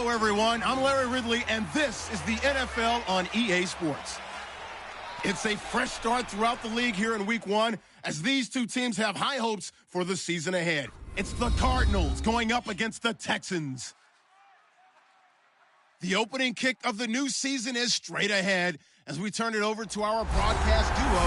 Hello, everyone. I'm Larry Ridley, and this is the NFL on EA Sports. It's a fresh start throughout the league here in Week 1 as these two teams have high hopes for the season ahead. It's the Cardinals going up against the Texans. The opening kick of the new season is straight ahead as we turn it over to our broadcast duo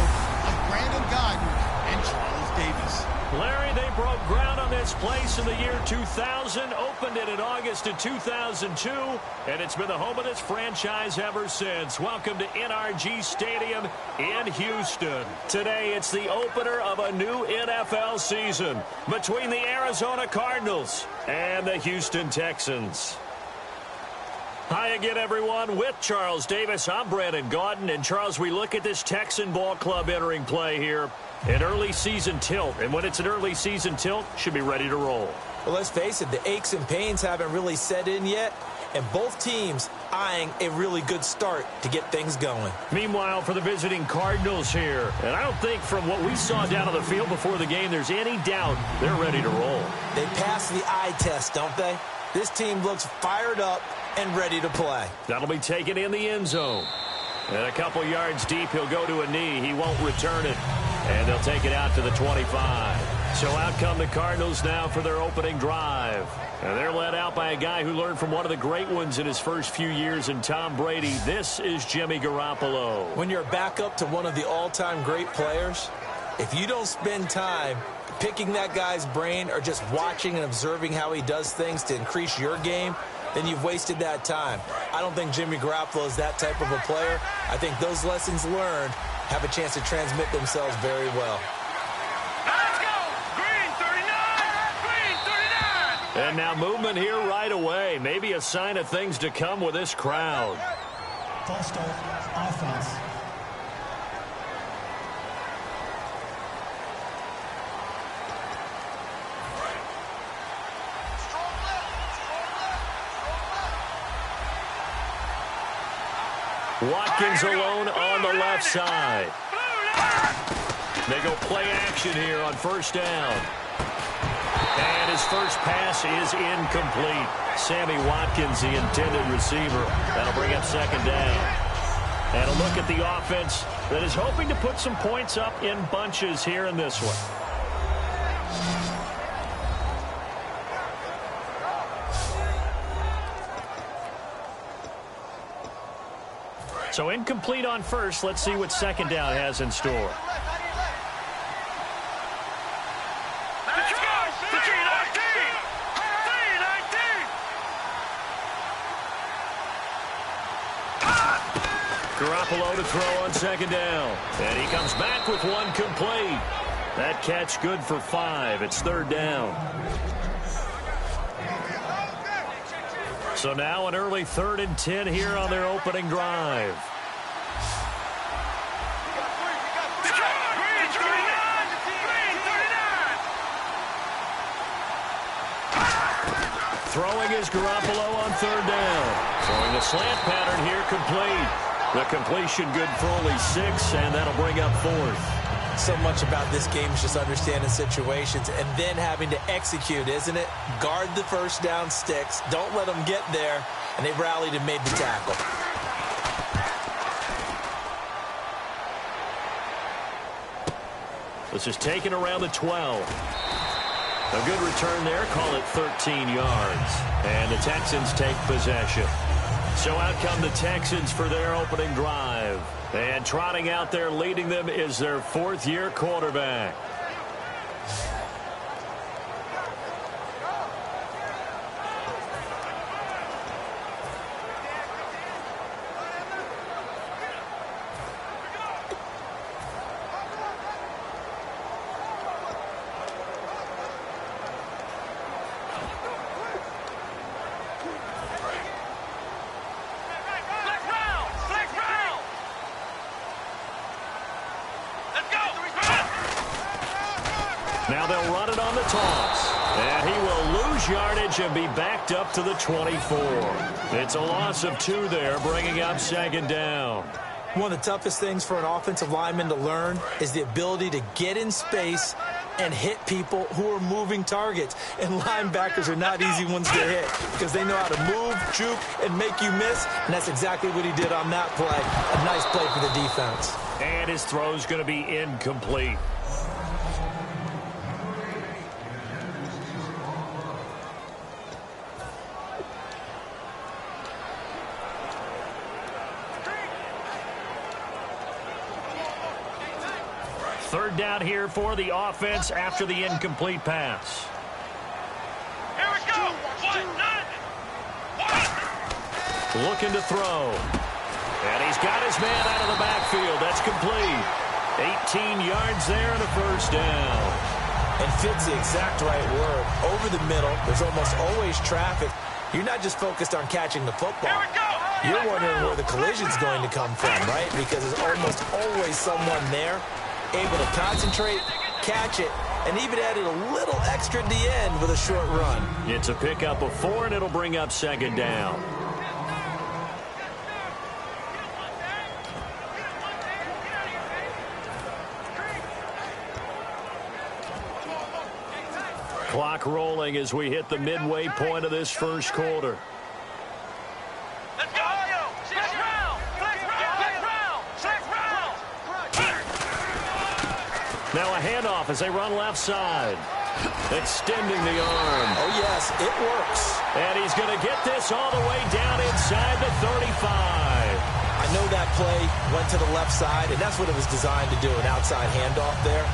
of Brandon Godden and Charles Davis. Larry, they broke ground on this place in the year 2000, opened it in August of 2002, and it's been the home of this franchise ever since. Welcome to NRG Stadium in Houston. Today, it's the opener of a new NFL season between the Arizona Cardinals and the Houston Texans. Hi again, everyone. With Charles Davis, I'm Brandon Gaudin. And, Charles, we look at this Texan ball club entering play here. An early season tilt. And when it's an early season tilt, should be ready to roll. Well, let's face it, the aches and pains haven't really set in yet. And both teams eyeing a really good start to get things going. Meanwhile, for the visiting Cardinals here, and I don't think from what we saw down on the field before the game, there's any doubt they're ready to roll. They passed the eye test, don't they? This team looks fired up and ready to play. That'll be taken in the end zone. And a couple yards deep, he'll go to a knee. He won't return it. And they'll take it out to the 25. So out come the Cardinals now for their opening drive. And they're led out by a guy who learned from one of the great ones in his first few years in Tom Brady. This is Jimmy Garoppolo. When you're back up to one of the all-time great players, if you don't spend time picking that guy's brain or just watching and observing how he does things to increase your game, then you've wasted that time. I don't think Jimmy Garoppolo is that type of a player. I think those lessons learned have a chance to transmit themselves very well. Let's go! Green 39! Green 39! And now movement here right away. Maybe a sign of things to come with this crowd. False start, offense. Watkins alone on the left side. They go play action here on first down. And his first pass is incomplete. Sammy Watkins, the intended receiver. That'll bring up second down. And a look at the offense that is hoping to put some points up in bunches here in this one. So incomplete on first. Let's see what second down has in store. Let's go! 3-19! Garoppolo to throw on second down. And he comes back with one complete. That catch good for 5. It's third down. So now an early 3rd and 10 here on their opening drive. Throwing is Garoppolo on third down. Throwing the slant pattern here complete. The completion good for only 6, and that'll bring up 4th. So much about this game is just understanding situations and then having to execute, isn't it? Guard the first down sticks. Don't let them get there. And they rallied and made the tackle. This is taken around the 12. A good return there. Call it 13 yards. And the Texans take possession. So out come the Texans for their opening drive. And trotting out there leading them is their 4th-year quarterback. Now they'll run it on the toss. And he will lose yardage and be backed up to the 24. It's a loss of 2 there, bringing up second down. One of the toughest things for an offensive lineman to learn is the ability to get in space and hit people who are moving targets. And linebackers are not easy ones to hit because they know how to move, juke, and make you miss. And that's exactly what he did on that play. A nice play for the defense. And his throw's going to be incomplete. Third down here for the offense after the incomplete pass. Here we go. 1-9. Looking to throw. And he's got his man out of the backfield. That's complete. 18 yards there and a first down. And fits the exact right word. Over the middle, there's almost always traffic. You're not just focused on catching the football. Here we go. You're wondering where the collision's going to come from, right? Because there's almost always someone there able to concentrate, catch it, and even added a little extra at the end with a short run. It's a pickup of 4, and it'll bring up second down. Clock rolling as we hit the midway point of this first quarter. Let's go. Sixth round. Sixth round. Now a handoff as they run left side. Extending the arm. Oh, yes, it works. And he's going to get this all the way down inside the 35. I know that play went to the left side, and that's what it was designed to do, an outside handoff there.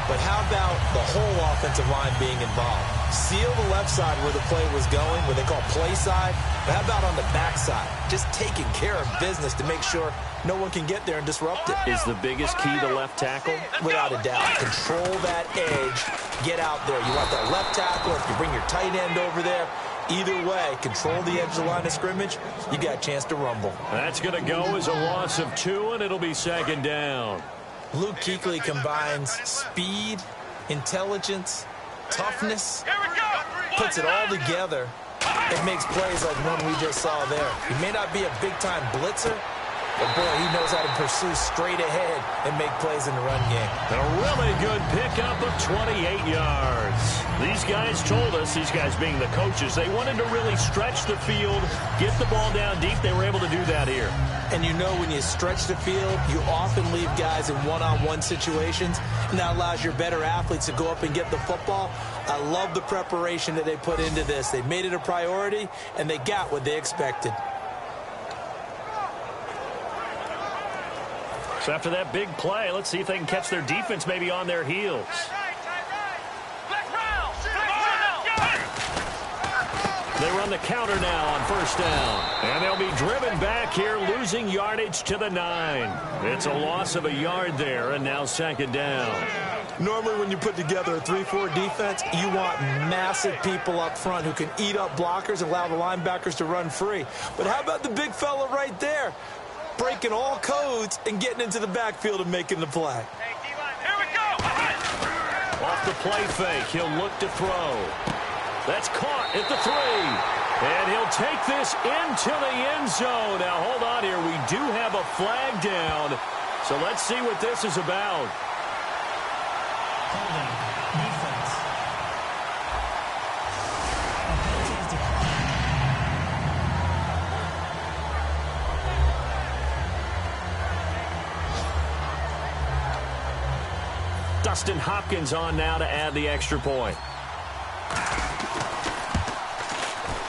But how about the whole offensive line being involved? Seal the left side where the play was going, what they call play side. But how about on the back side? Just taking care of business to make sure no one can get there and disrupt it. Is the biggest key to left tackle? Without a doubt. Control that edge. Get out there. You want that left tackle. If you bring your tight end over there, either way, control the edge of the line of scrimmage, you got a chance to rumble. That's going to go as a loss of 2, and it'll be second down. Luke Kuechly combines speed, intelligence, toughness, puts it all together. It makes plays like one we just saw there. He may not be a big-time blitzer, but, boy, he knows how to pursue straight ahead and make plays in the run game. A really good pickup of 28 yards. These guys told us, these guys being the coaches, they wanted to really stretch the field, get the ball down deep. They were able to do that here. And you know when you stretch the field, you often leave guys in one-on-one situations, and that allows your better athletes to go up and get the football. I love the preparation that they put into this. They made it a priority, and they got what they expected. So after that big play, let's see if they can catch their defense maybe on their heels. They run the counter now on first down. And they'll be driven back here, losing yardage to the 9. It's a loss of a yard there, and now second down. Normally when you put together a 3-4 defense, you want massive people up front who can eat up blockers and allow the linebackers to run free. But how about the big fella right there? Breaking all codes and getting into the backfield and making the play. Here we go. Off the play fake, he'll look to throw. That's caught at the 3. And he'll take this into the end zone. Now, hold on here. We do have a flag down. So let's see what this is about. Holding. Defense. A penalty is declared. Dustin Hopkins on now to add the extra point.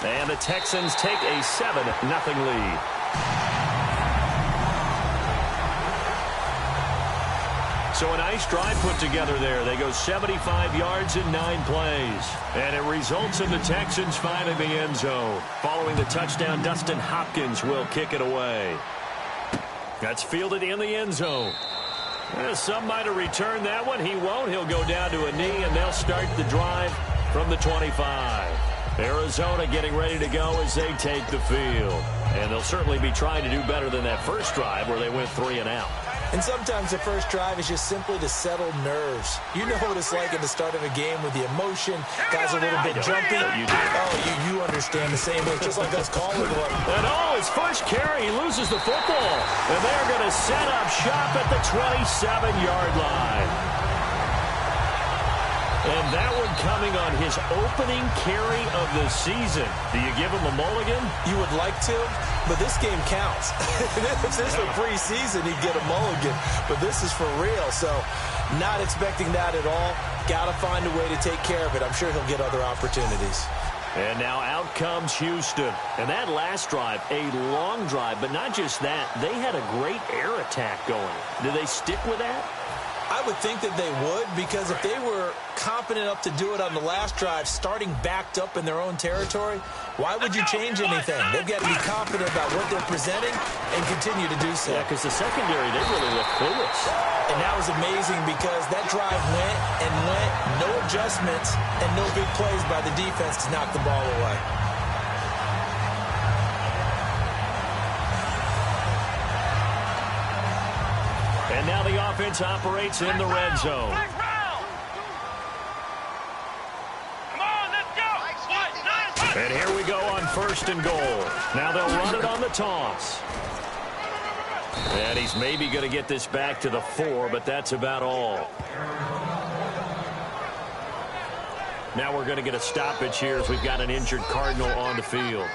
And the Texans take a 7-0 lead. So a nice drive put together there. They go 75 yards in 9 plays. And it results in the Texans finding the end zone. Following the touchdown, Dustin Hopkins will kick it away. That's fielded in the end zone. Some might have returned that one. He won't. He'll go down to a knee, and they'll start the drive from the 25. Arizona getting ready to go as they take the field. And they'll certainly be trying to do better than that first drive where they went 3 and out. And sometimes the first drive is just simply to settle nerves. You know what it's like at the start of a game with the emotion. Guys are a little bit jumpy. Oh, you understand the same way, just like us calling one. And his first carry, he loses the football. And they're going to set up shop at the 27-yard line. And that one coming on his opening carry of the season. Do you give him a mulligan? You would like to, but this game counts. If this were preseason, he'd get a mulligan, but this is for real. So not expecting that at all. Got to find a way to take care of it. I'm sure he'll get other opportunities. And now out comes Houston. And that last drive, a long drive, but not just that. They had a great air attack going. Do they stick with that? I would think that they would, because if they were confident enough to do it on the last drive, starting backed up in their own territory, why would you change anything? They've got to be confident about what they're presenting and continue to do so. Yeah, because the secondary, they really look clueless. And that was amazing because that drive went and went, no adjustments, and no big plays by the defense to knock the ball away. And now the offense operates in the red zone. Come on, let's go. And here we go on 1st and goal. Now they'll run it on the toss. And he's maybe going to get this back to the 4, but that's about all. Now we're going to get a stoppage here as we've got an injured Cardinal on the field.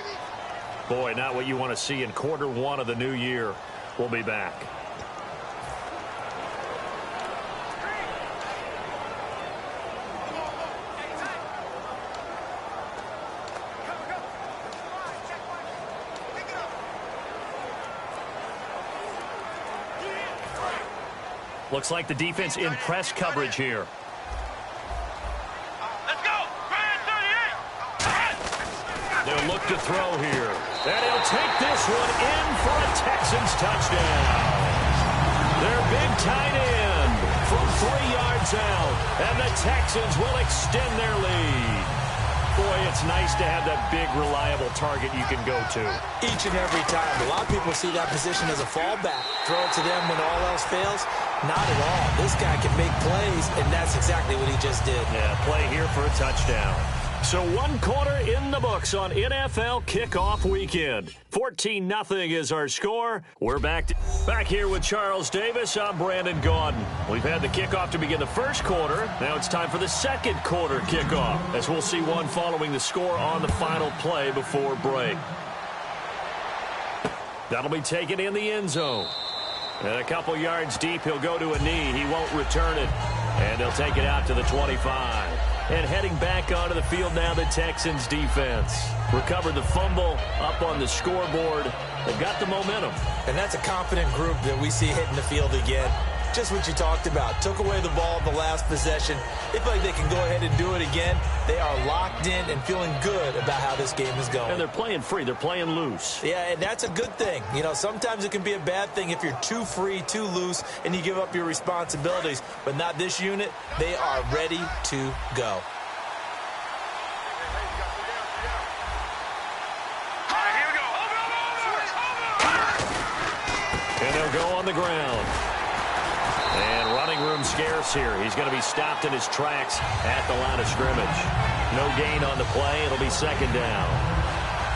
Boy, not what you want to see in quarter 1 of the new year. We'll be back. Looks like the defense in press coverage here. Let's go. Grand 38. They'll look to throw here. And he'll take this one in for a Texans touchdown. Their big tight end from 3 yards out. And the Texans will extend their lead. Boy, it's nice to have that big, reliable target you can go to. Each and every time. A lot of people see that position as a fallback. Throw it to them when all else fails. Not at all. This guy can make plays, and that's exactly what he just did. Yeah, play here for a touchdown. So 1 quarter in the books on NFL kickoff weekend. 14-0 is our score. We're back here with Charles Davis. I'm Brandon Gaudin. We've had the kickoff to begin the first quarter. Now it's time for the second quarter kickoff, as we'll see one following the score on the final play before break. That'll be taken in the end zone. And a couple yards deep, he'll go to a knee. He won't return it. And he'll take it out to the 25. And heading back onto the field now, the Texans defense. Recovered the fumble up on the scoreboard. They've got the momentum. And that's a confident group that we see hitting the field again. Just what you talked about. Took away the ball in the last possession. They feel like they can go ahead and do it again. They are locked in and feeling good about how this game is going. And they're playing free. They're playing loose. Yeah, and that's a good thing. You know, sometimes it can be a bad thing if you're too free, too loose, and you give up your responsibilities. But not this unit. They are ready to go. And they'll go on the ground. And running room scarce here. He's going to be stopped in his tracks at the line of scrimmage. No gain on the play. It'll be 2nd down.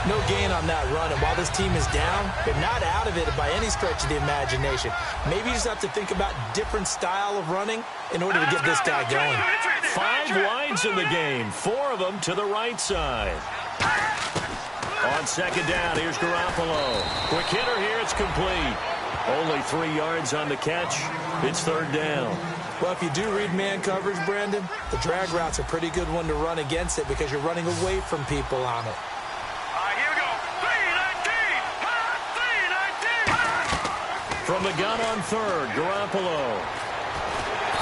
No gain on that run. And while this team is down, they're not out of it by any stretch of the imagination. Maybe you just have to think about different style of running in order to get this guy going. 5 wides in the game. 4 of them to the right side. On 2nd down, here's Garoppolo. Quick hitter here. It's complete. Only 3 yards on the catch. It's 3rd down. Well, if you do read man coverage, Brandon, the drag route's a pretty good one to run against it because you're running away from people on it. Here we go. 3-19. From the gun on 3rd, Garoppolo.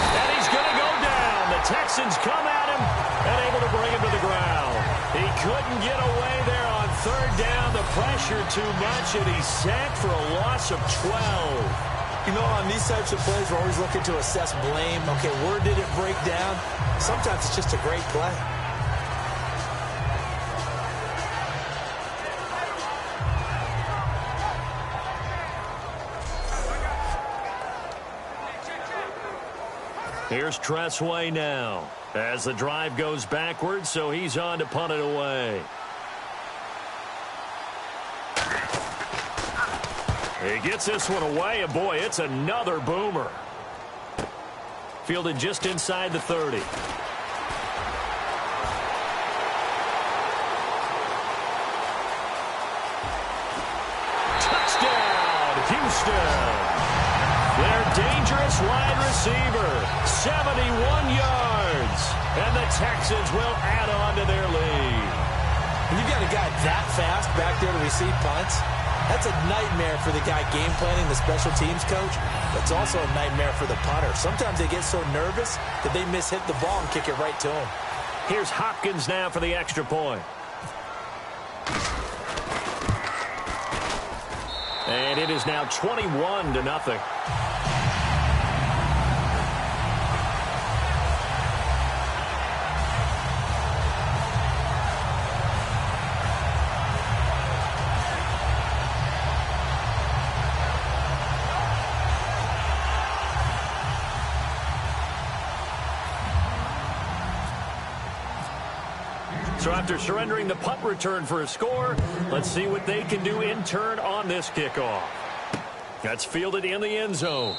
And he's going to go down. The Texans come at him and able to bring him to the ground. He couldn't get away there on 3rd down. The pressure too much, and he's sacked for a loss of 12. You know, on these types of plays, we're always looking to assess blame. Okay, where did it break down? Sometimes it's just a great play. Here's Tressway now as the drive goes backwards, so he's on to punt it away. He gets this one away, and boy, it's another boomer. Fielded just inside the 30. And the Texans will add on to their lead. When you've got a guy that fast back there to receive punts, that's a nightmare for the guy game planning, the special teams coach. But it's also a nightmare for the punter. Sometimes they get so nervous that they mishit the ball and kick it right to him. Here's Hopkins now for the extra point. And it is now 21-0. So after surrendering the punt return for a score, let's see what they can do in turn on this kickoff. That's fielded in the end zone.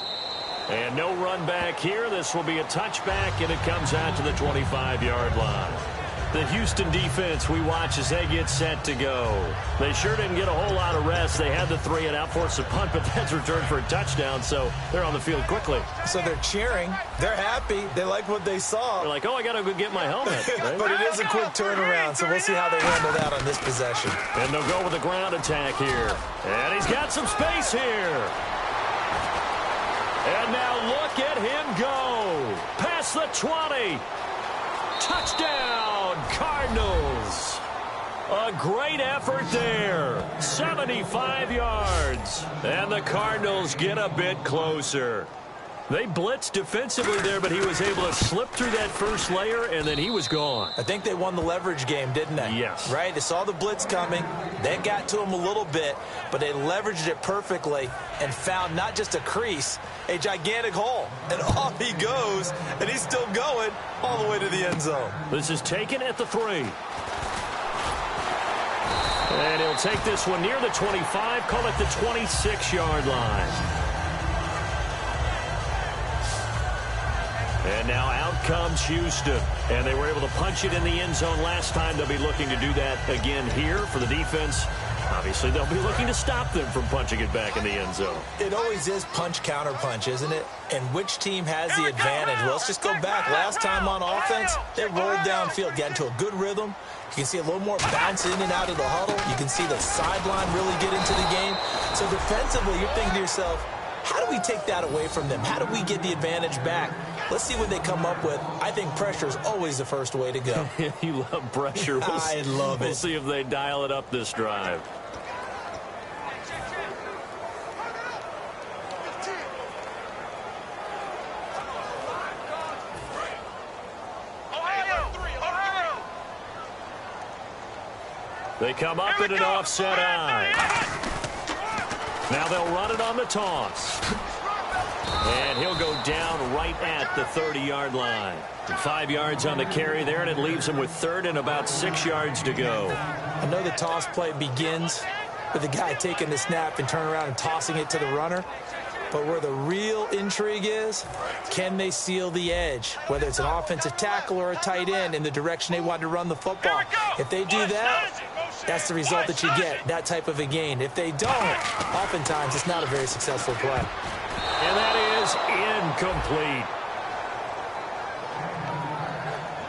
And no run back here. This will be a touchback, and it comes out to the 25-yard line. The Houston defense we watch as they get set to go. They sure didn't get a whole lot of rest. They had the 3 and out forced a punt, but that's returned for a touchdown, so they're on the field quickly. So they're cheering. They're happy. They like what they saw. They're like, oh, I got to go get my helmet. Right? But it is a quick turnaround, so we'll see how they handle that on this possession. And they'll go with a ground attack here. And he's got some space here. And now look at him go. Past the 20. Touchdown, Cardinals. A great effort there. 75 yards. And the Cardinals get a bit closer. They blitzed defensively there, but he was able to slip through that first layer, and then he was gone. I think they won the leverage game, didn't they? Yes. Right? They saw the blitz coming. They got to him a little bit, but they leveraged it perfectly and found not just a crease, a gigantic hole. And off he goes, and he's still going all the way to the end zone. This is taken at the 3. And he'll take this one near the 25, call it the 26-yard line. And now out comes Houston. And they were able to punch it in the end zone last time. They'll be looking to do that again here for the defense. Obviously, they'll be looking to stop them from punching it back in the end zone. It always is punch-counter-punch, isn't it? And which team has the advantage? Well, let's just go back. Last time on offense, they rolled downfield, got into a good rhythm. You can see a little more bounce in and out of the huddle. You can see the sideline really get into the game. So defensively, you're thinking to yourself, how do we take that away from them? How do we get the advantage back? Let's see what they come up with. I think pressure is always the first way to go. You love pressure. I love it. We'll see if they dial it up this drive. They come up in an offset eye. Now they'll run it on the toss. And he'll go down right at the 30-yard line. 5 yards on the carry there, and it leaves him with 3rd and about 6 yards to go. I know the toss play begins with the guy taking the snap and turning around and tossing it to the runner. But where the real intrigue is, can they seal the edge? Whether it's an offensive tackle or a tight end in the direction they want to run the football. If they do that, that's the result that you get, that type of a gain. If they don't, oftentimes it's not a very successful play. And that is incomplete.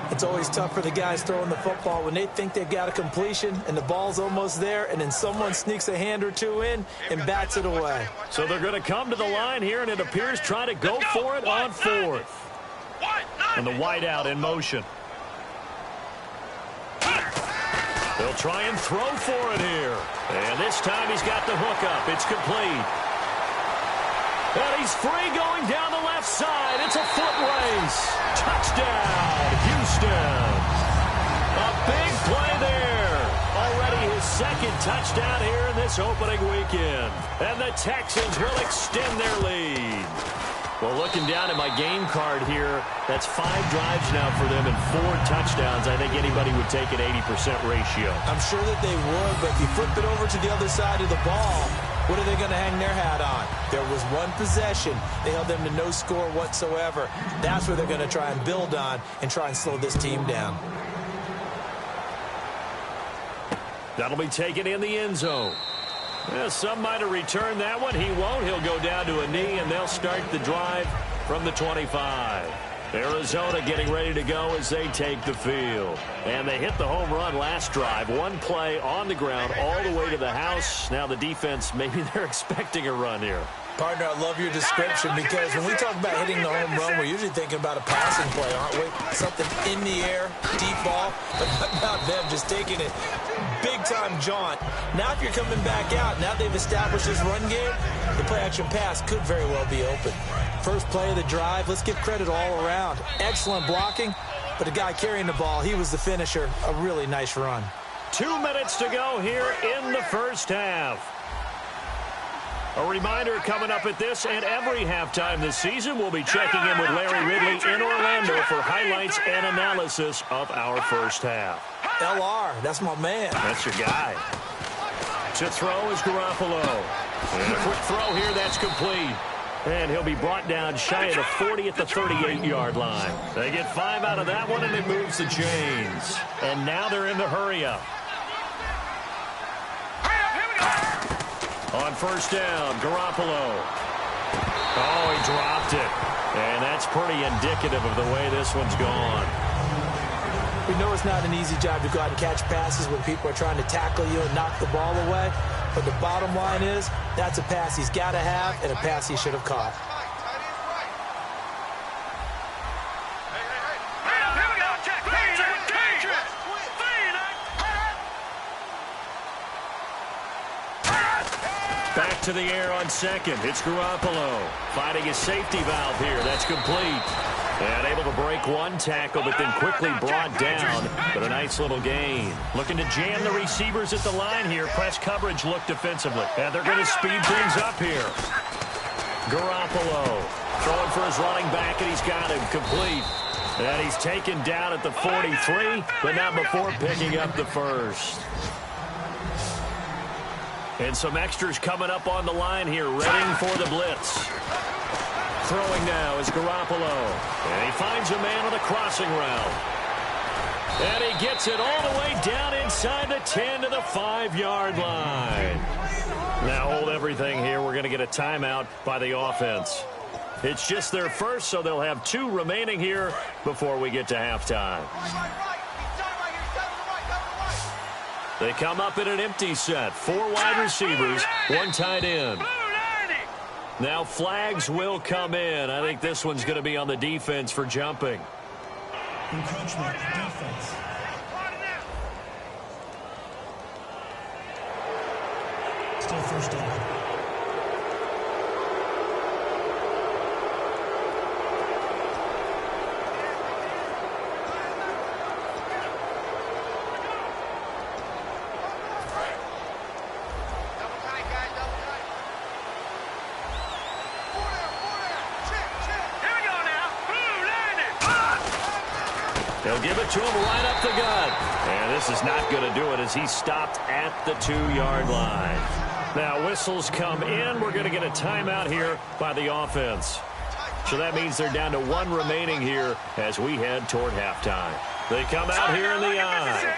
It's always tough for the guys throwing the football when they think they've got a completion and the ball's almost there, and then someone sneaks a hand or two in and bats it away. So they're going to come to the line here, and it appears try to go for it on 4th. And the wideout in motion. They'll try and throw for it here. And this time he's got the hook up. It's complete. And he's free going down the left side. It's a foot race. Touchdown, Houston. A big play there. Already his 2nd touchdown here in this opening weekend. And the Texans will extend their lead. Well, looking down at my game card here, that's 5 drives now for them and 4 touchdowns. I think anybody would take an 80% ratio. I'm sure that they would, but if you flip it over to the other side of the ball, what are they going to hang their hat on? There was one possession. They held them to no score whatsoever. That's where they're going to try and build on and try and slow this team down. That'll be taken in the end zone. Yeah, some might have returned that one. He won't. He'll go down to a knee, and they'll start the drive from the 25. Arizona getting ready to go as they take the field. And they hit the home run last drive. One play on the ground all the way to the house. Now the defense, maybe they're expecting a run here. Partner, I love your description because when we talk about hitting the home run, we're usually thinking about a passing play, aren't we? Something in the air, deep ball, but what about them just taking it big-time jaunt? Now if you're coming back out, now they've established this run game, the play-action pass could very well be open. First play of the drive, let's give credit all around. Excellent blocking, but the guy carrying the ball, he was the finisher. A really nice run. 2 minutes to go here in the first half. A reminder coming up at this and every halftime this season, we'll be checking in with Larry Ridley in Orlando for highlights and analysis of our first half. LR, that's my man. That's your guy. To throw is Garoppolo. And a quick throw here, that's complete. And he'll be brought down shy of the 40 at the 38-yard line. They get 5 out of that one, and it moves the chains. And now they're in the hurry-up. On first down, Garoppolo. Oh, he dropped it. And that's pretty indicative of the way this one's gone. We know it's not an easy job to go out and catch passes when people are trying to tackle you and knock the ball away. But the bottom line is, that's a pass he's got to have and a pass he should have caught. Back to the air on second. It's Garoppolo finding his safety valve here. That's complete. And able to break one tackle, but then quickly brought down. But a nice little gain. Looking to jam the receivers at the line here. Press coverage look defensively. And they're going to speed things up here. Garoppolo throwing for his running back, and he's got him complete. And he's taken down at the 43, but not before picking up the first. And some extras coming up on the line here, readying for the blitz. Throwing now is Garoppolo. And he finds a man on a crossing route. And he gets it all the way down inside the 10 to the 5-yard line. Now hold everything here. We're going to get a timeout by the offense. It's just their first, so they'll have 2 remaining here before we get to halftime. They come up in an empty set. 4 wide receivers, 1 tight end. Now flags will come in. I think this one's going to be on the defense for jumping. Encroachment, defense. Still first down. They'll give it to him right up the gut. And this is not going to do it as he's stopped at the 2-yard line. Now whistles come in. We're going to get a timeout here by the offense. So that means they're down to 1 remaining here as we head toward halftime. They come out here in the eye.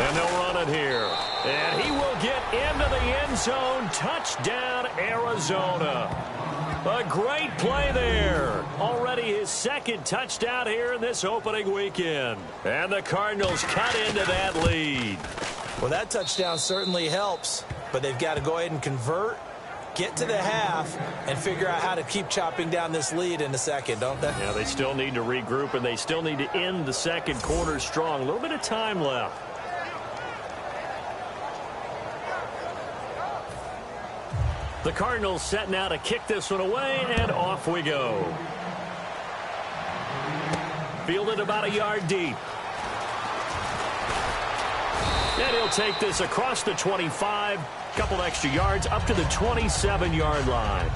And they'll run it here. And he will get into the end zone. Touchdown, Arizona. A great play there. Already his 2nd touchdown here in this opening weekend. And the Cardinals cut into that lead. Well, that touchdown certainly helps, but they've got to go ahead and convert, get to the half, and figure out how to keep chopping down this lead in the second, don't they? Yeah, they still need to regroup, and they still need to end the second quarter strong. A little bit of time left. The Cardinals setting out to kick this one away, and off we go. Fielded about a yard deep. And he'll take this across the 25, couple extra yards up to the 27-yard line.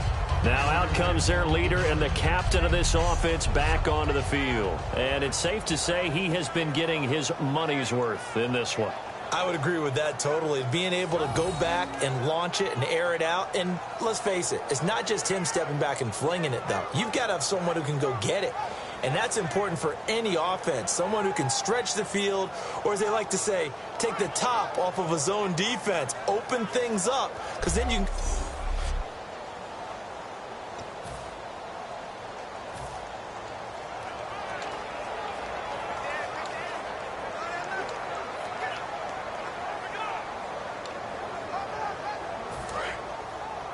Now out comes their leader and the captain of this offense back onto the field. And it's safe to say he has been getting his money's worth in this one. I would agree with that totally. Being able to go back and launch it and air it out. And let's face it, it's not just him stepping back and flinging it, though. You've got to have someone who can go get it. And that's important for any offense. Someone who can stretch the field, or as they like to say, take the top off of a zone defense. Open things up, because then you can...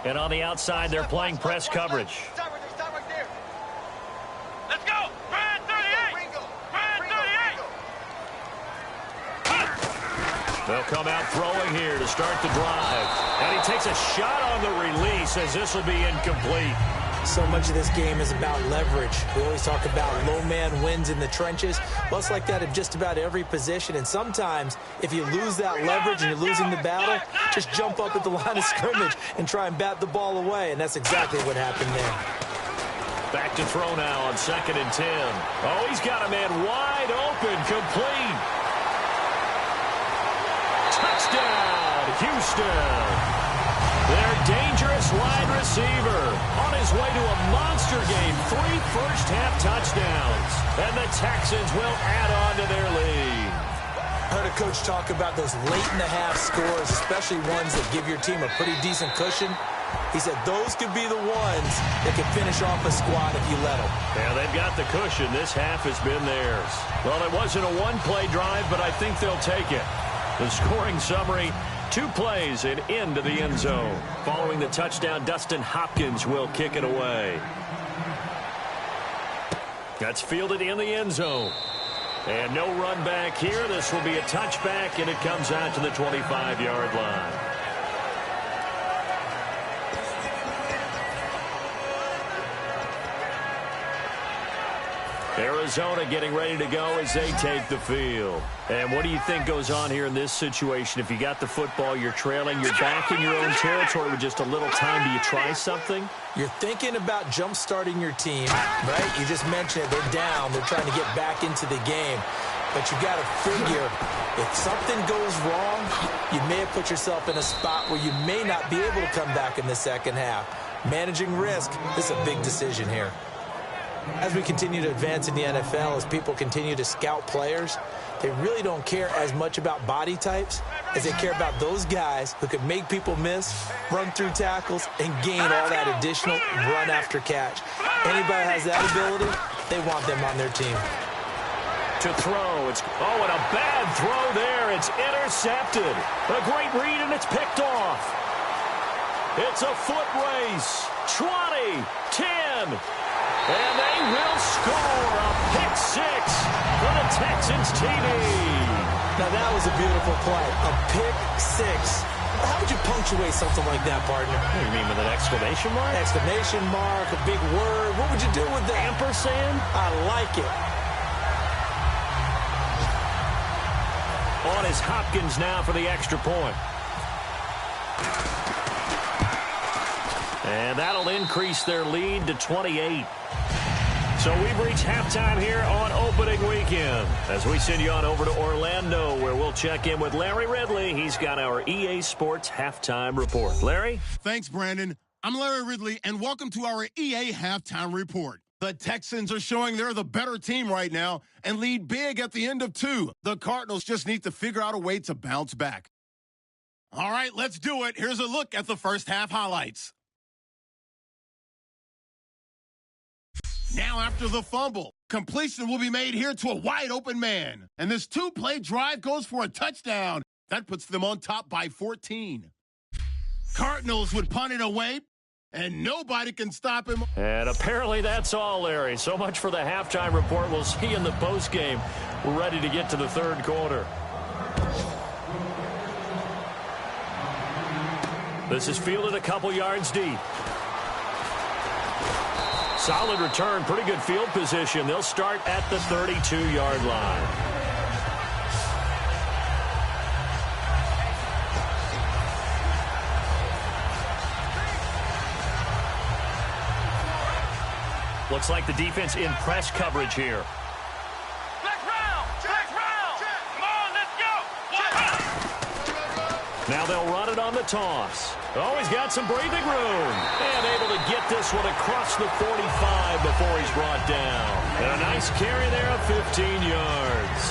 And on the outside, they're playing press coverage. Stop right there. Let's go. Brand 38. Brand 38. They'll come out throwing here to start the drive. And he takes a shot on the release as this will be incomplete. So much of this game is about leverage. We always talk about low man wins in the trenches. Well, it's like that in just about every position. And sometimes, if you lose that leverage and you're losing the battle, just jump up at the line of scrimmage and try and bat the ball away. And that's exactly what happened there. Back to throw now on 2nd and 10. Oh, he's got a man wide open, complete. Touchdown, Houston. Their dangerous wide receiver on his way to a monster game. 3 first-half touchdowns. And the Texans will add on to their lead. I heard a coach talk about those late-in-the-half scores, especially ones that give your team a pretty decent cushion. He said those could be the ones that can finish off a squad if you let them. Yeah, they've got the cushion. This half has been theirs. Well, it wasn't a one-play drive, but I think they'll take it. The scoring summary: 2 plays and into the end zone. Following the touchdown, Dustin Hopkins will kick it away. That's fielded in the end zone. And no run back here. This will be a touchback, and it comes out to the 25-yard line. Arizona getting ready to go as they take the field. And what do you think goes on here in this situation? If you got the football, you're trailing, you're back in your own territory with just a little time. Do you try something? You're thinking about jump-starting your team, right? You just mentioned it. They're down. They're trying to get back into the game. But you got to figure, if something goes wrong, you may have put yourself in a spot where you may not be able to come back in the second half. Managing risk, this is a big decision here. As we continue to advance in the NFL, as people continue to scout players, they really don't care as much about body types as they care about those guys who can make people miss, run through tackles, and gain all that additional run after catch. Anybody has that ability, they want them on their team. To throw, and a bad throw there. It's intercepted. A great read, and it's picked off. It's a foot race. 20, 10. And they will score a pick 6 for the Texans TD. Now that was a beautiful play, a pick 6. How would you punctuate something like that, partner? What do you mean, with an exclamation mark? Exclamation mark, a big word. What would you do with that? Ampersand? I like it. On is Hopkins now for the extra point. And that'll increase their lead to 28. So we've reached halftime here on opening weekend as we send you on over to Orlando, where we'll check in with Larry Ridley. He's got our EA Sports halftime report. Larry? Thanks, Brandon. I'm Larry Ridley, and welcome to our EA halftime report. The Texans are showing they're the better team right now and lead big at the end of 2. The Cardinals just need to figure out a way to bounce back. All right, let's do it. Here's a look at the first half highlights. Now after the fumble, completion will be made here to a wide open man. And this 2-play drive goes for a touchdown. That puts them on top by 14. Cardinals would punt it away, and nobody can stop him. And apparently that's all, Larry. So much for the halftime report. We'll see you in the postgame. We're ready to get to the third quarter. This is fielded a couple yards deep. Solid return, pretty good field position. They'll start at the 32-yard line. Looks like the defense in press coverage here. Black round. Come on, let's go. Now they'll run it on the toss. Oh, he's got some breathing room. And able to get this one across the 45 before he's brought down. And a nice carry there of 15 yards.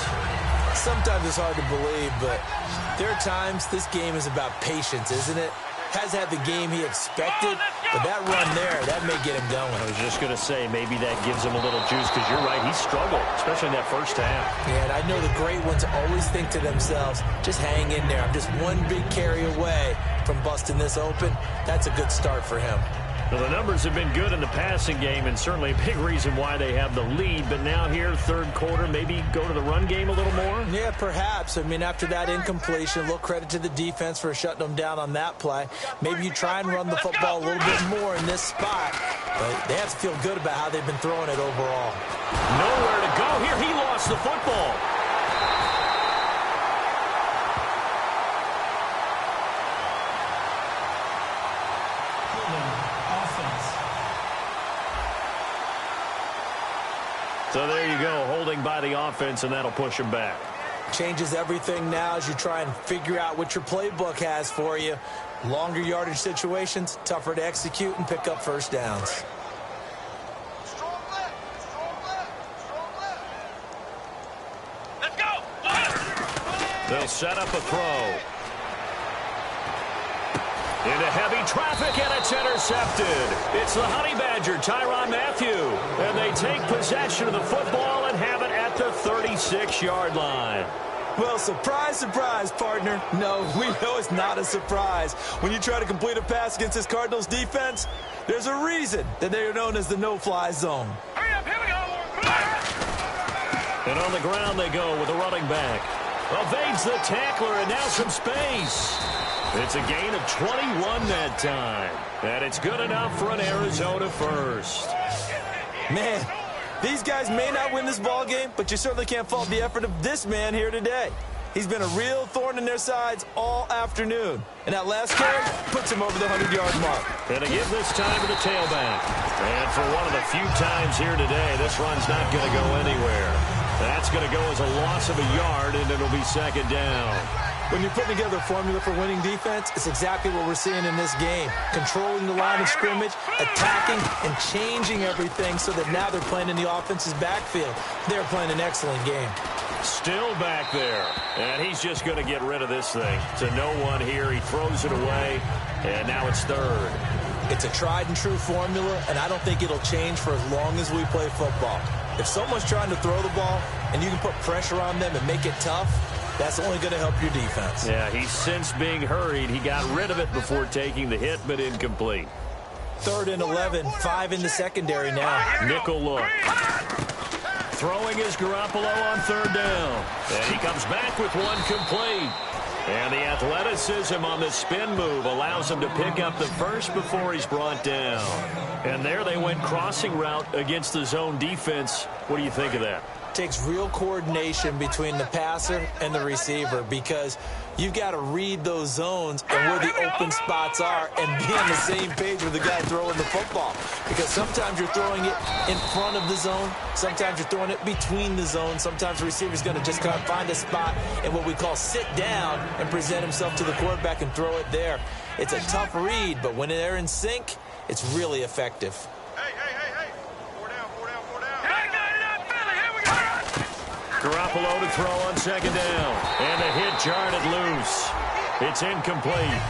Sometimes it's hard to believe, but there are times this game is about patience, isn't it? Has had the game he expected, but that run there, that may get him going. I was just going to say, maybe that gives him a little juice, because you're right, he struggled, especially in that first half. Yeah, and I know the great ones always think to themselves, just hang in there. I'm just one big carry away from busting this open, that's a good start for him. Well, the numbers have been good in the passing game, and certainly a big reason why they have the lead. But now here, third quarter, maybe go to the run game a little more? Yeah, perhaps. I mean, after that incompletion, a little credit to the defense for shutting them down on that play. Maybe you try and run the football a little bit more in this spot. But they have to feel good about how they've been throwing it overall. Nowhere to go here. He lost the football. So there you go, holding by the offense, and that'll push him back. Changes everything now as you try and figure out what your playbook has for you. Longer yardage situations, tougher to execute and pick up first downs. Strong left. Let's go. They'll set up a throw. Into heavy traffic, and it's intercepted. It's the Honey Badger, Tyrann Mathieu. And they take possession of the football and have it at the 36-yard line. Well, surprise, surprise, partner. No, we know it's not a surprise. When you try to complete a pass against this Cardinals defense, there's a reason that they are known as the no-fly zone. Hurry up, here we go. And on the ground they go with a running back. Evades the tackler, and now some space. It's a gain of 21 that time. And it's good enough for an Arizona first. Man, these guys may not win this ball game, but you certainly can't fault the effort of this man here today. He's been a real thorn in their sides all afternoon. And that last carry puts him over the 100-yard mark. And to give this time to the tailback. And for one of the few times here today, this run's not going to go anywhere. That's going to go as a loss of a yard, and it'll be second down. When you're putting together a formula for winning defense, it's exactly what we're seeing in this game. Controlling the line of scrimmage, attacking, and changing everything so that now they're playing in the offense's backfield. They're playing an excellent game. Still back there. And he's just going to get rid of this thing. To no one here. He throws it away. And now it's third. It's a tried-and-true formula, and I don't think it'll change for as long as we play football. If someone's trying to throw the ball and you can put pressure on them and make it tough, that's only going to help your defense. Yeah, he's since being hurried. He got rid of it before taking the hit, but incomplete. 3rd and 11, 5 in the secondary now. Nickel look. Throwing is Garoppolo on 3rd down. And he comes back with one complete. And the athleticism on the spin move allows him to pick up the first before he's brought down. And there they went crossing route against the zone defense. What do you think of that? Takes real coordination between the passer and the receiver because you've got to read those zones and where the open spots are and be on the same page with the guy throwing the football. Because sometimes you're throwing it in front of the zone. Sometimes you're throwing it between the zones. Sometimes the receiver's going to just kind of find a spot and what we call sit down and present himself to the quarterback and throw it there. It's a tough read, but when they're in sync, it's really effective. Hey. 4 down. Garoppolo to throw on 2nd down. And the hit jarred loose. It's incomplete.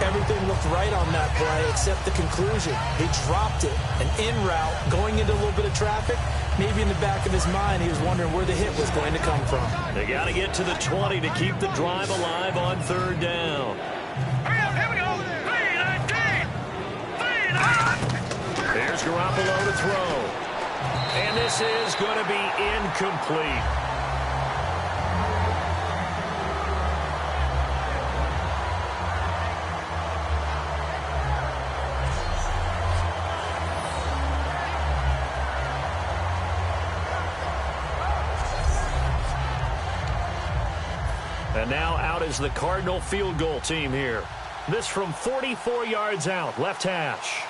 Everything looked right on that play except the conclusion. He dropped it. An in route, going into a little bit of traffic. Maybe in the back of his mind, he was wondering where the hit was going to come from. They got to get to the 20 to keep the drive alive on 3rd down. Hurry up, here we go. 3-19. There's Garoppolo to throw. And this is going to be incomplete. And now out is the Cardinal field goal team here. This from 44 yards out, left hash.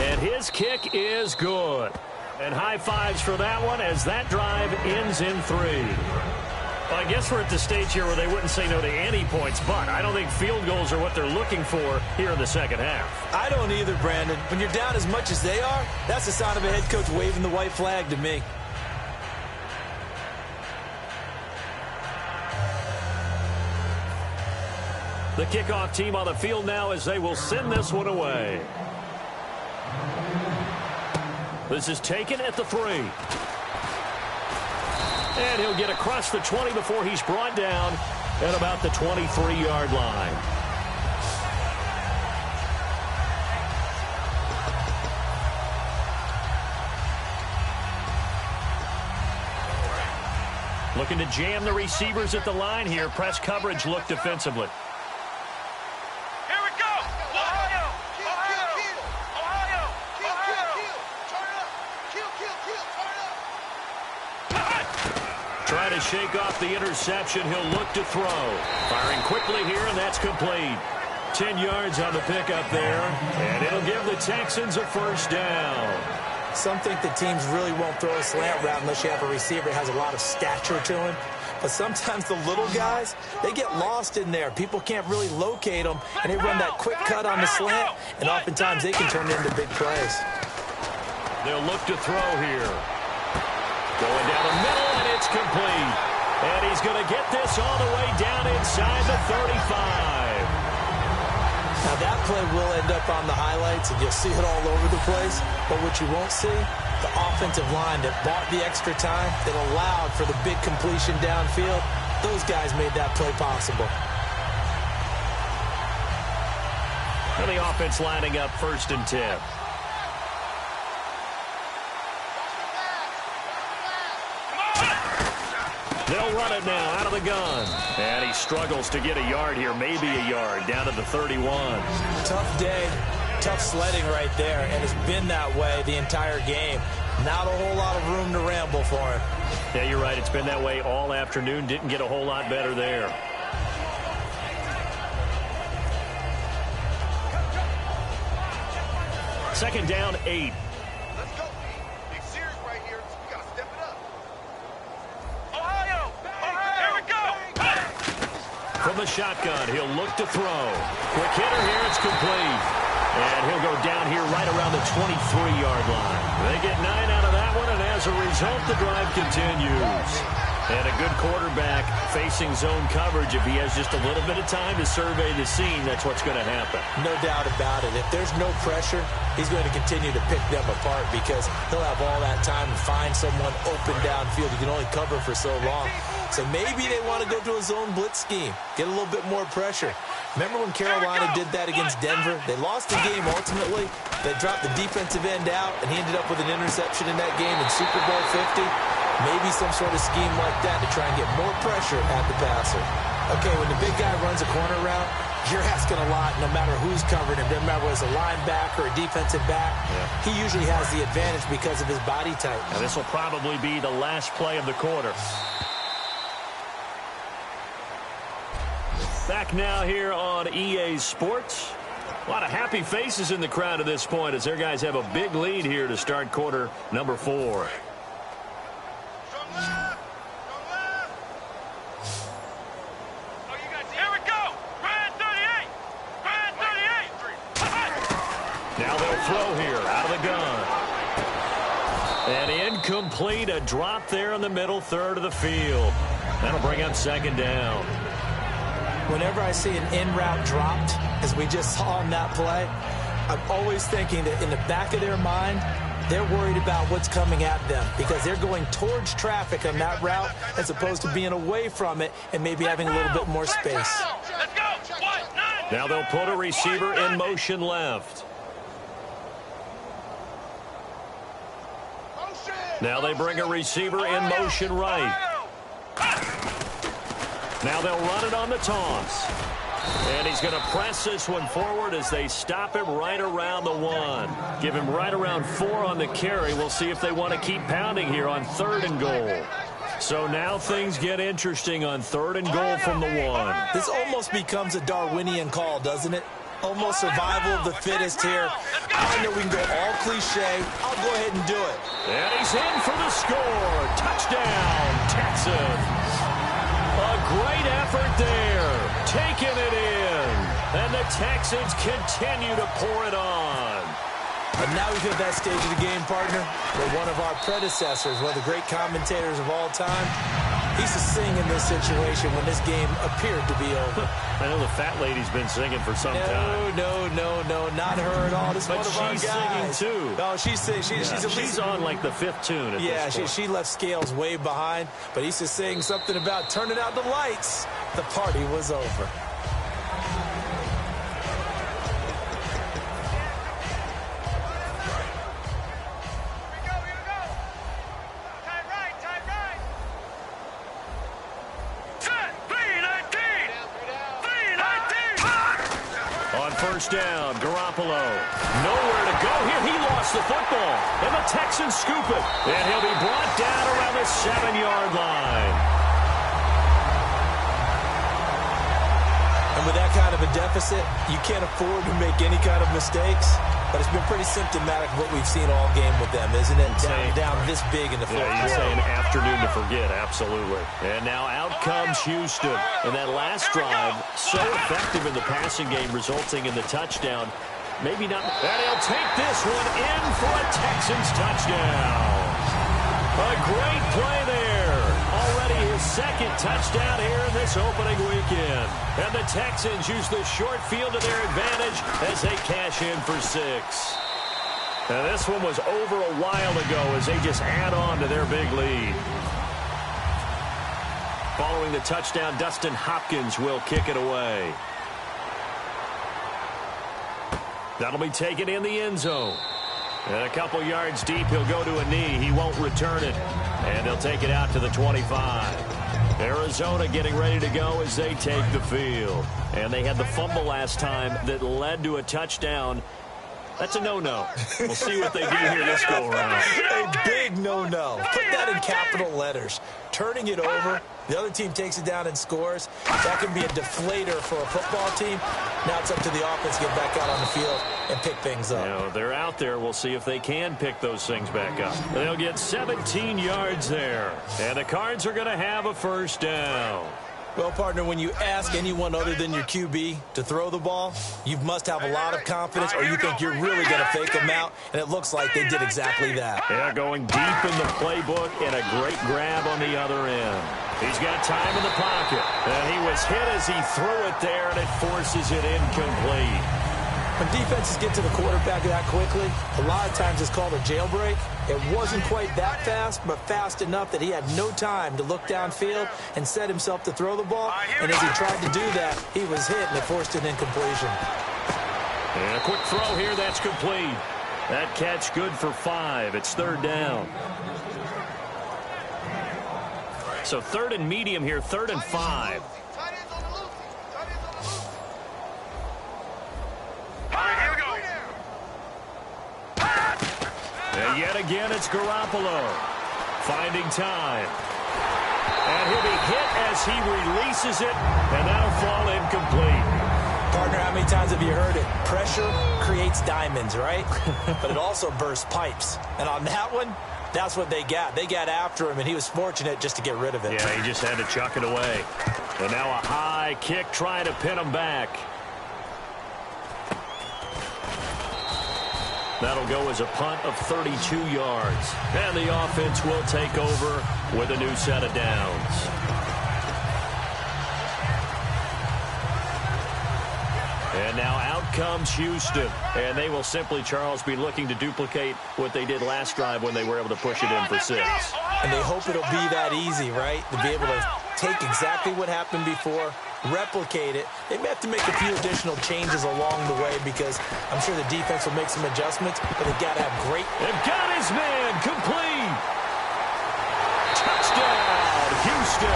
And his kick is good. And high fives for that one as that drive ends in 3. Well, I guess we're at the stage here where they wouldn't say no to any points, but I don't think field goals are what they're looking for here in the second half. I don't either, Brandon. When you're down as much as they are, that's the sign of a head coach waving the white flag to me. The kickoff team on the field now as they will send this one away. This is taken at the 3. And he'll get across the 20 before he's brought down at about the 23-yard line. Looking to jam the receivers at the line here. Press coverage look defensively. Here we go. Ohio. Ohio. Ohio. Ohio. Turn up. Trying to shake off the interception. He'll look to throw. Firing quickly here, and that's complete. 10 yards on the pickup there, and it'll give the Texans a first down. Some think that teams really won't throw a slant route unless you have a receiver that has a lot of stature to him. But sometimes the little guys, they get lost in there. People can't really locate them, and they run that quick cut on the slant, and oftentimes they can turn it into big plays. They'll look to throw here. Going down the middle, and it's complete. And he's going to get this all the way down inside the 35. Now, that play will end up on the highlights, and you'll see it all over the place. But what you won't see, the offensive line that bought the extra time, that allowed for the big completion downfield, those guys made that play possible. And the offense lining up 1st and 10. They'll run it now out of the gun. And he struggles to get a yard here, maybe a yard, down to the 31. Tough day, tough sledding right there, and it's been that way the entire game. Not a whole lot of room to ramble for him. Yeah, you're right. It's been that way all afternoon. Didn't get a whole lot better there. Second down, 8. Let's go. Big series right here. We got to step it up. Ohio. Ohio. Here we go. From the shotgun, he'll look to throw. Quick hitter here. It's complete. And he'll go down here right around the 23-yard line. They get 9 out of that one, and as a result, the drive continues. And a good quarterback facing zone coverage. If he has just a little bit of time to survey the scene, that's what's going to happen. No doubt about it. If there's no pressure, he's going to continue to pick them apart because he'll have all that time to find someone open downfield. You can only cover for so long. So maybe they want to go to a zone blitz scheme, get a little bit more pressure. Remember when Carolina did that against Denver? They lost the game ultimately. They dropped the defensive end out, and he ended up with an interception in that game in Super Bowl 50. Maybe some sort of scheme like that to try and get more pressure at the passer. Okay, when the big guy runs a corner route, you're asking a lot no matter who's covering him. Doesn't matter whether it's a linebacker or a defensive back. Yeah. He usually has the advantage because of his body type. Now, this will probably be the last play of the quarter. Back now here on EA Sports. A lot of happy faces in the crowd at this point as their guys have a big lead here to start quarter number 4. Now they'll throw here out of the gun. And incomplete, a drop there in the middle third of the field. That'll bring up second down. Whenever I see an in-route dropped, as we just saw on that play, I'm always thinking that in the back of their mind, they're worried about what's coming at them because they're going towards traffic on that route as opposed to being away from it and maybe having a little bit more space. Now they'll put a receiver in motion left. Now they bring a receiver in motion right. Now they'll run it on the toss. And he's going to press this one forward as they stop him right around the 1. Give him right around 4 on the carry. We'll see if they want to keep pounding here on 3rd and goal. So now things get interesting on 3rd and goal from the 1. This almost becomes a Darwinian call, doesn't it? Almost survival of the fittest here. I know we can go all cliche. I'll go ahead and do it. And he's in for the score. Touchdown, Texans. A great effort there. Taking it in. And the Texans continue to pour it on. And now we've hit that stage of the game, partner, where one of our predecessors, one of the great commentators of all time, He's to sing in this situation when this game appeared to be over. I know the fat lady's been singing for some time. No, not her at all. This is but one of our guys. She's singing, too. Oh, she's singing. She's on, like, the 5th tune at this point. She left Scales way behind, but he's just saying something about turning out the lights. The party was over. First down, Garoppolo. Nowhere to go here. He lost the football. And the Texans scoop it. And he'll be brought down around the 7-yard line. And with that kind of a deficit, you can't afford to make any kind of mistakes. But it's been pretty symptomatic of what we've seen all game with them, isn't it? Down this big in the fourth quarter. You say an afternoon to forget, absolutely. And now out comes Houston. And that last drive, so effective in the passing game, resulting in the touchdown. Maybe not. And he'll take this one in for a Texans touchdown. A great play there. Already his second touchdown here in this opening weekend. And the Texans use the short field to their advantage as they cash in for 6. Now this one was over a while ago as they just add on to their big lead. Following the touchdown, Dustin Hopkins will kick it away. That'll be taken in the end zone. And a couple yards deep, he'll go to a knee. He won't return it. And they'll take it out to the 25. Arizona getting ready to go as they take the field. And they had the fumble last time that led to a touchdown. That's a no-no. We'll see what they do here this go-around. A big no-no. Put that in capital letters. Turning it over, the other team takes it down and scores. That can be a deflator for a football team. Now it's up to the offense to get back out on the field and pick things up. You know, they're out there. We'll see if they can pick those things back up. They'll get 17 yards there. And the Cards are going to have a first down. Well, partner, when you ask anyone other than your QB to throw the ball, you must have a lot of confidence or you think you're really going to fake them out, and it looks like they did exactly that. Yeah, going deep in the playbook and a great grab on the other end. He's got time in the pocket, and he was hit as he threw it there, and it forces it incomplete. When defenses get to the quarterback that quickly, a lot of times it's called a jailbreak. It wasn't quite that fast, but fast enough that he had no time to look downfield and set himself to throw the ball. And as he tried to do that, he was hit, and it forced an incompletion. And a quick throw here, that's complete. That catch good for 5. It's third down. So third and medium here, 3rd and 5. And yet again, it's Garoppolo finding time. And he'll be hit as he releases it, and that'll fall incomplete. Partner, how many times have you heard it? Pressure creates diamonds, right? But it also bursts pipes. And on that one, that's what they got. They got after him, and he was fortunate just to get rid of it. Yeah, he just had to chuck it away. And now a high kick trying to pin him back. That'll go as a punt of 32 yards. And the offense will take over with a new set of downs. And now out comes Houston. And they will simply, Charles, be looking to duplicate what they did last drive when they were able to push it in for 6. And they hope it'll be that easy, right? To be able to take exactly what happened before, replicate it. They may have to make a few additional changes along the way because I'm sure the defense will make some adjustments, but they've got to have great... They've got his man complete. Touchdown, Houston.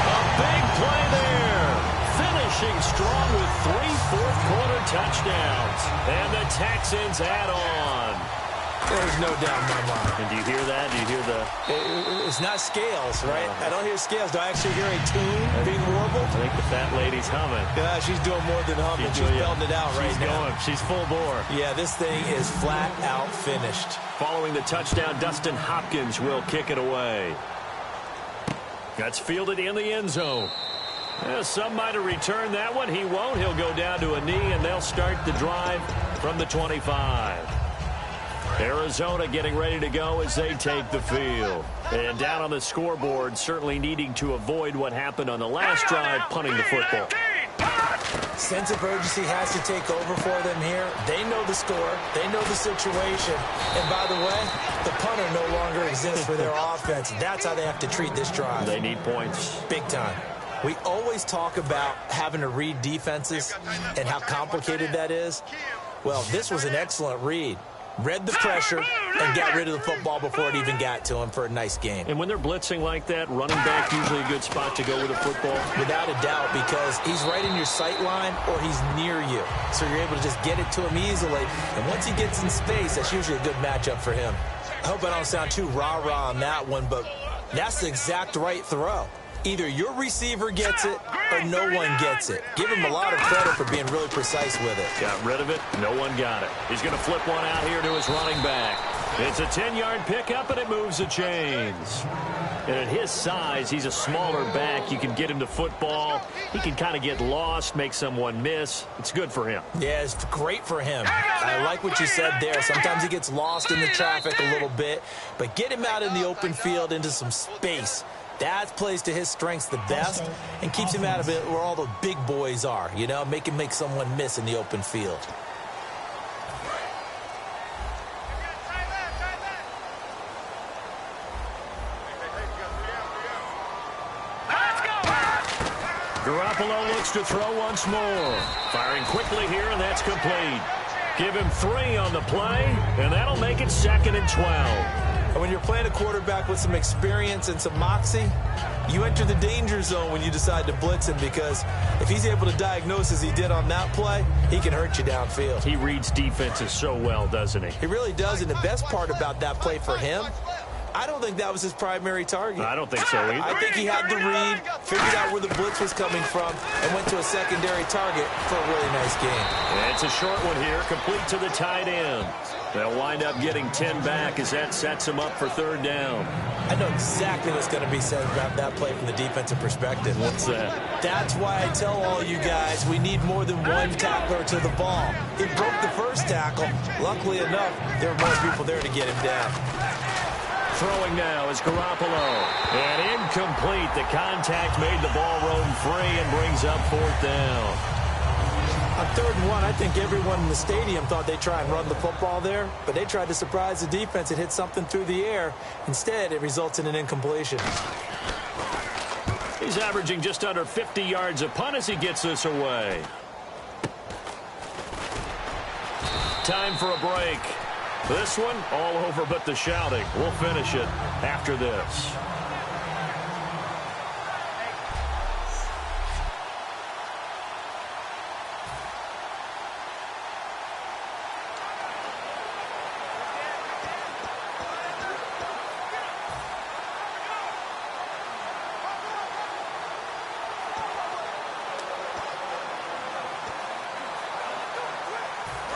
A big play there. Finishing strong with 3 fourth-quarter touchdowns. And the Texans add on. There's no doubt in my mind. And do you hear that? Do you hear the... It's not scales, right? I don't hear scales. Do I actually hear a tune being warbled? I think the fat lady's humming. Yeah, she's doing more than humming. She's belting it out right now. She's full bore. Yeah, this thing is flat out finished. Following the touchdown, Dustin Hopkins will kick it away. That's fielded in the end zone. Yeah, some might have returned that one. He won't. He'll go down to a knee, and they'll start the drive from the 25. Arizona getting ready to go as they take the field. And down on the scoreboard, certainly needing to avoid what happened on the last drive, punting the football. Sense of urgency has to take over for them here. They know the score. They know the situation. And by the way, the punter no longer exists for their offense. That's how they have to treat this drive. They need points. Big time. We always talk about having to read defenses and how complicated that is. Well, this was an excellent read. Read the pressure and got rid of the football before it even got to him for a nice gain. And when they're blitzing like that, running back usually a good spot to go with the football? Without a doubt, because he's right in your sight line or he's near you. So you're able to just get it to him easily. And once he gets in space, that's usually a good matchup for him. I hope I don't sound too rah-rah on that one, but that's the exact right throw. Either your receiver gets it or no one gets it. Give him a lot of credit for being really precise with it. Got rid of it. No one got it. He's going to flip one out here to his running back. It's a 10-yard pickup, and it moves the chains. And at his size, he's a smaller back. You can get him to football. He can kind of get lost, make someone miss. It's good for him. Yeah, it's great for him. I like what you said there. Sometimes he gets lost in the traffic a little bit. But get him out in the open field into some space. That plays to his strengths the best and keeps him out of it where all the big boys are, you know, make him make someone miss in the open field. Garoppolo looks to throw once more. Firing quickly here, and that's complete. Give him 3 on the play, and that'll make it 2nd and 12. And when you're playing a quarterback with some experience and some moxie, you enter the danger zone when you decide to blitz him, because if he's able to diagnose as he did on that play, he can hurt you downfield. He reads defenses so well, doesn't he? He really does, and the best part about that play for him, I don't think that was his primary target. I don't think so either. I think he had the read, figured out where the blitz was coming from, and went to a secondary target for a really nice game. It's a short one here, complete to the tight end. They'll wind up getting 10 back as that sets them up for 3rd down. I know exactly what's going to be said about that play from the defensive perspective. What's that? That's why I tell all you guys we need more than one tackler to the ball. He broke the first tackle. Luckily enough, there were more people there to get him down. Throwing now is Garoppolo. And incomplete. The contact made the ball roam free and brings up 4th down. On 3rd and 1, I think everyone in the stadium thought they'd try and run the football there, but they tried to surprise the defense and hit something through the air. Instead, it results in an incompletion. He's averaging just under 50 yards a punt as he gets this away. Time for a break. This one, all over but the shouting. We'll finish it after this.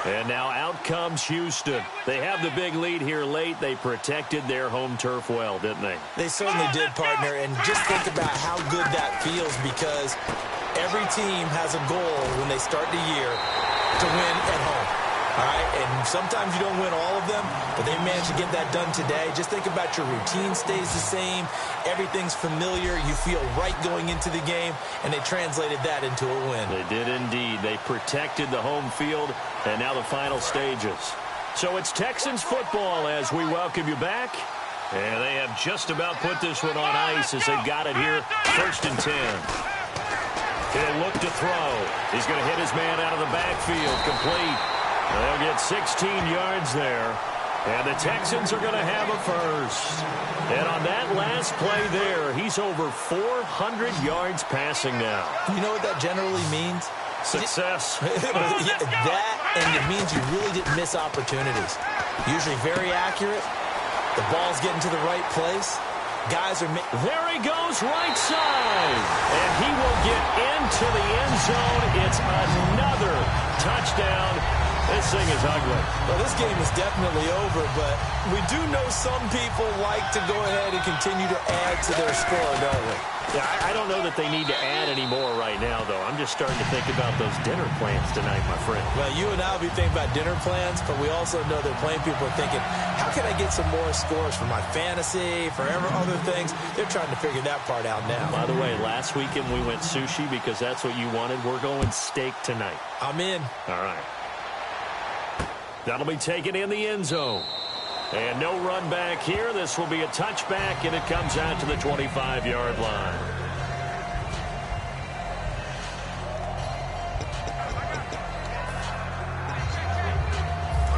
And now out comes Houston. They have the big lead here late. They protected their home turf well, didn't they? They certainly did, partner. And just think about how good that feels, because every team has a goal when they start the year to win at home. All right, and sometimes you don't win all of them, but they managed to get that done today. Just think about your routine stays the same. Everything's familiar. You feel right going into the game, and they translated that into a win. They did indeed. They protected the home field, and now the final stages. So it's Texans football as we welcome you back. And they have just about put this one on ice as they've got it here, 1st and 10. He'll look to throw. He's going to hit his man out of the backfield, complete. They'll get 16 yards there. And the Texans are going to have a first. And on that last play there, he's over 400 yards passing now. You know what that generally means? Success. That, and it means you really didn't miss opportunities. Usually very accurate. The ball's getting to the right place. Guys are... There he goes, right side. And he will get into the end zone. It's another touchdown This thing is ugly. Well, this game is definitely over, but we do know some people like to go ahead and continue to add to their score, don't we? Yeah, I don't know that they need to add any more right now, though. I'm just starting to think about those dinner plans tonight, my friend. Well, you and I will be thinking about dinner plans, but we also know that plenty of people are thinking, how can I get some more scores for my fantasy, for other things? They're trying to figure that part out now. By the way, last weekend we went sushi because that's what you wanted. We're going steak tonight. I'm in. All right. That'll be taken in the end zone. And no run back here. This will be a touchback, and it comes out to the 25-yard line.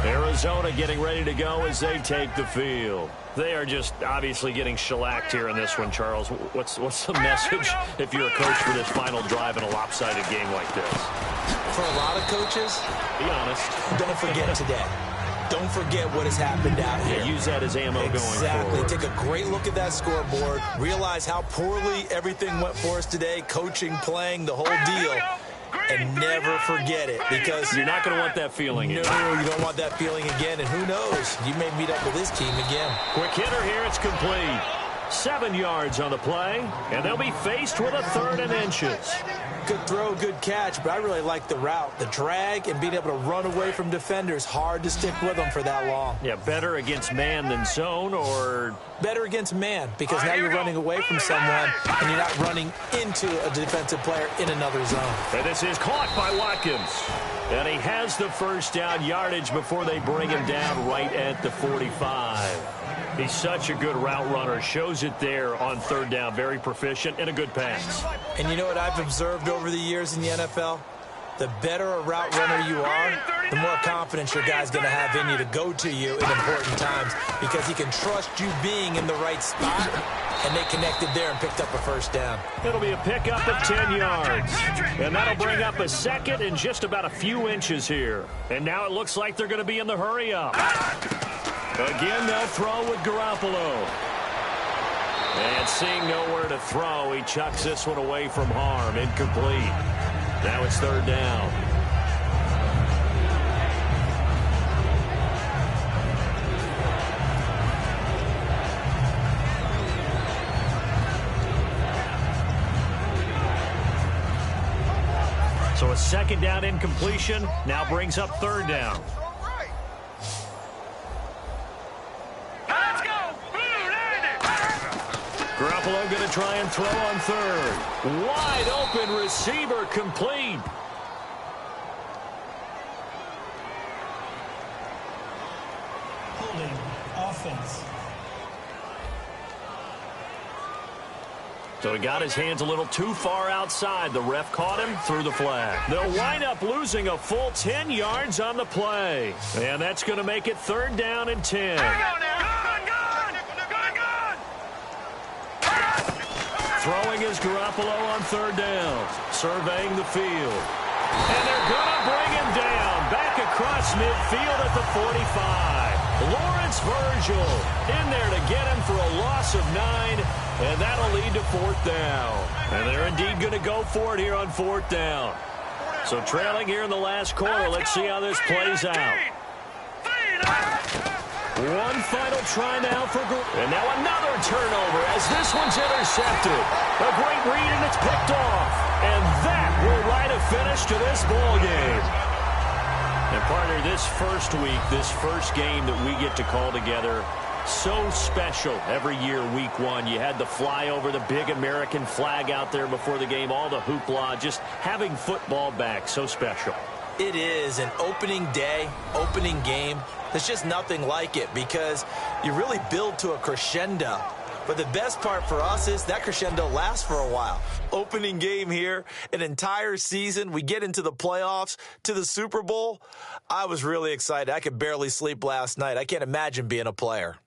Arizona getting ready to go as they take the field. They are just obviously getting shellacked here in this one, Charles. What's the message if you're a coach for this final drive in a lopsided game like this? For a lot of coaches, be honest, don't forget today. Don't forget what has happened out here. Use that as ammo going forward. Take a great look at that scoreboard. Realize how poorly everything went for us today. Coaching, playing, the whole deal. And never forget it, because you're not going to want that feeling again. No, you don't want that feeling again. And who knows? You may meet up with this team again. Quick hitter here. It's complete. 7 yards on the play, and they'll be faced with a 3rd and inches. Good throw, good catch, but I really like the route. The drag and being able to run away from defenders, hard to stick with them for that long. Yeah, better against man than zone, or better against man, because now you're running away from someone and you're not running into a defensive player in another zone. And this is caught by Watkins. And he has the first down yardage before they bring him down right at the 45. He's such a good route runner. Shows it there on 3rd down. Very proficient and a good pass. And you know what I've observed over the years in the NFL? The better a route runner you are, the more confidence your guy's going to have in you to go to you in important times, because he can trust you being in the right spot, and they connected there and picked up a first down. It'll be a pickup of 10 yards, and that'll bring up a 2nd and just about a few inches here. And now it looks like they're going to be in the hurry up. Again, they'll throw with Garoppolo. And seeing nowhere to throw, he chucks this one away from harm. Incomplete. Now it's 3rd down. So a 2nd down incompletion now brings up 3rd down. Garoppolo going to try and throw on 3rd. Wide open receiver, complete. Holding offense. So he got his hands a little too far outside. The ref caught him, threw the flag. They'll wind up losing a full 10 yards on the play. And that's going to make it 3rd down and 10. Throwing is Garoppolo on 3rd down. Surveying the field. And they're going to bring him down. Back across midfield at the 45. Lawrence Virgil in there to get him for a loss of 9. And that'll lead to 4th down. And they're indeed going to go for it here on 4th down. So trailing here in the last quarter. Let's see how this plays out. One final try now for and now another turnover as this one's intercepted. A great read, and it's picked off. And that will write a finish to this ball game. And partner, this first week, this first game that we get to call together, so special every year, week 1. You had the flyover, the big American flag out there before the game, all the hoopla, just having football back, so special. It is an opening day, opening game. There's just nothing like it because you really build to a crescendo. But the best part for us is that crescendo lasts for a while. Opening game here, an entire season. We get into the playoffs, to the Super Bowl. I was really excited. I could barely sleep last night. I can't imagine being a player.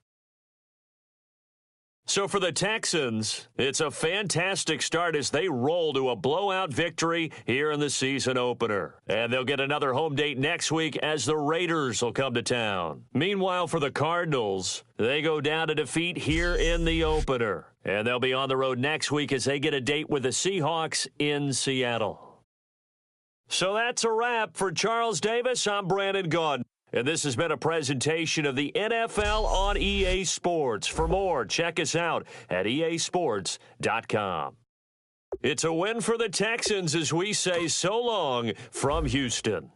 So for the Texans, it's a fantastic start as they roll to a blowout victory here in the season opener. And they'll get another home date next week as the Raiders will come to town. Meanwhile, for the Cardinals, they go down to defeat here in the opener. And they'll be on the road next week as they get a date with the Seahawks in Seattle. So that's a wrap. For Charles Davis, I'm Brandon Gaudin. And this has been a presentation of the NFL on EA Sports. For more, check us out at easports.com. It's a win for the Texans as we say so long from Houston.